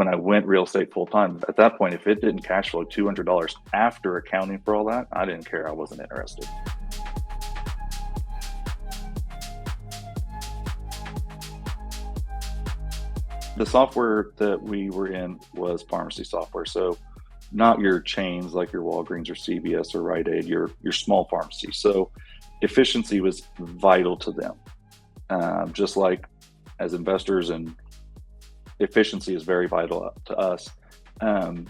when I went real estate full time, at that point, if it didn't cash flow $200 after accounting for all that, I didn't care. I wasn't interested. The software that we were in was pharmacy software. So not your chains like your Walgreens or CVS or Rite Aid, your small pharmacy. So efficiency was vital to them. Just like as investors, and efficiency is very vital to us. But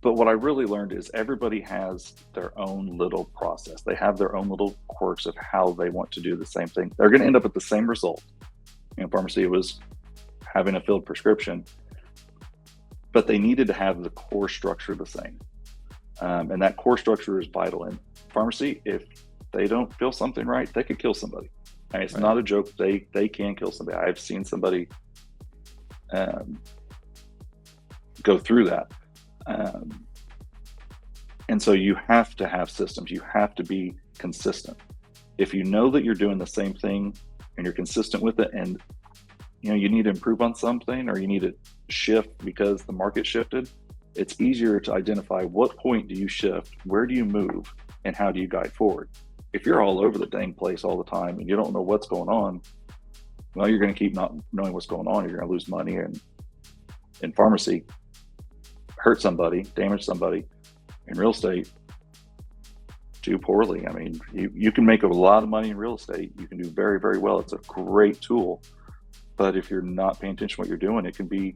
what I really learned is everybody has their own little process. They have their own little quirks of how they want to do the same thing. They're going to end up at the same result. Pharmacy was having a filled prescription, but they needed to have the core structure the same. And that core structure is vital. In pharmacy, if they don't feel something right, they could kill somebody. And it's not a joke. They can kill somebody. I've seen somebody go through that. And so you have to have systems. You have to be consistent. If you know that you're doing the same thing and you're consistent with it, and you need to improve on something, or you need to shift because the market shifted, it's easier to identify what point do you shift, where do you move, and how do you guide forward. If you're all over the dang place all the time and you don't know what's going on, well, you're going to keep not knowing what's going on. You're going to lose money, and in pharmacy, hurt somebody, damage somebody. In real estate, do poorly. I mean, you can make a lot of money in real estate. You can do very, very well. It's a great tool. But if you're not paying attention to what you're doing, it can be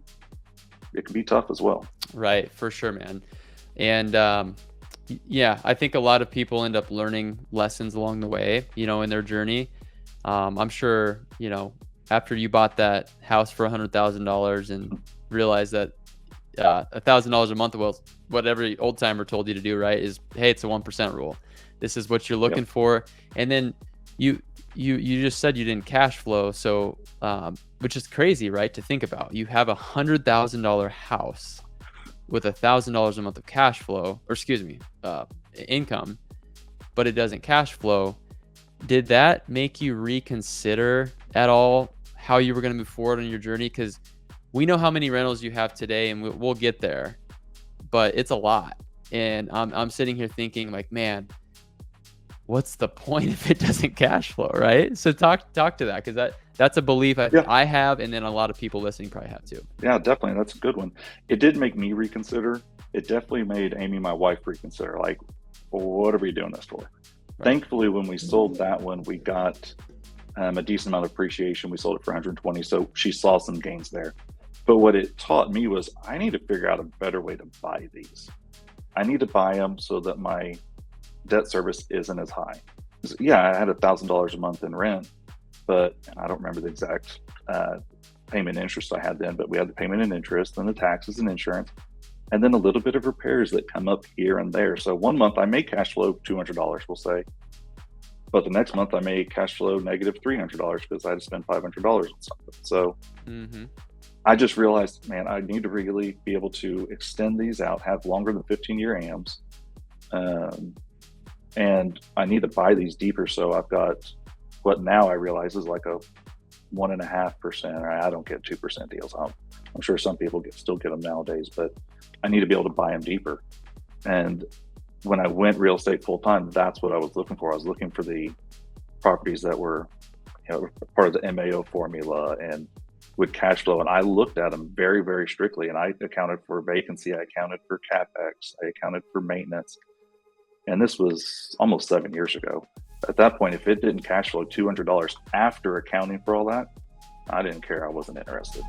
tough as well. Right, for sure, man. And yeah, I think a lot of people end up learning lessons along the way, in their journey. I'm sure, after you bought that house for $100,000 and realized that $1,000 a month, well, what every old timer told you to do, right, is, hey, it's a 1% rule. This is what you're looking for. And then you just said you didn't cash flow. So, which is crazy, right? To think about. You have $100,000 house with $1,000 a month of cash flow, or excuse me, income, but it doesn't cash flow. Did that make you reconsider at all how you were going to move forward on your journey? Because we know how many rentals you have today, and we'll get there, but it's a lot. And I'm sitting here thinking, like, man, what's the point if it doesn't cash flow, right? So talk to that, because that's a belief I have, and then a lot of people listening probably have too. Yeah, definitely. That's a good one. It did make me reconsider. It definitely made Amy, my wife, reconsider, like, well, what are we doing this for? Right. Thankfully, when we sold that one, we got a decent amount of appreciation. We sold it for 120, so she saw some gains there. But what it taught me was I need to figure out a better way to buy these. I need to buy them so that my debt service isn't as high. Yeah, I had $1,000 a month in rent, but I don't remember the exact payment interest I had then, but we had the payment and interest, then the taxes and insurance, and then a little bit of repairs that come up here and there. So one month I may cash flow $200, we'll say, but the next month I may cash flow negative $300 because I had to spend $500 on something. So I just realized, man, I need to really be able to extend these out, have longer than 15-year AMs. And I need to buy these deeper. So I've got what now I realize is like a 1.5%. I don't get 2% deals. I'm sure some people still get them nowadays, but I need to be able to buy them deeper. And when I went real estate full time, that's what I was looking for. I was looking for the properties that were, part of the MAO formula and would cash flow. And I looked at them very, very strictly. And I accounted for vacancy. I accounted for CapEx. I accounted for maintenance. And this was almost 7 years ago. At that point, if it didn't cash flow $200 after accounting for all that, I didn't care. I wasn't interested.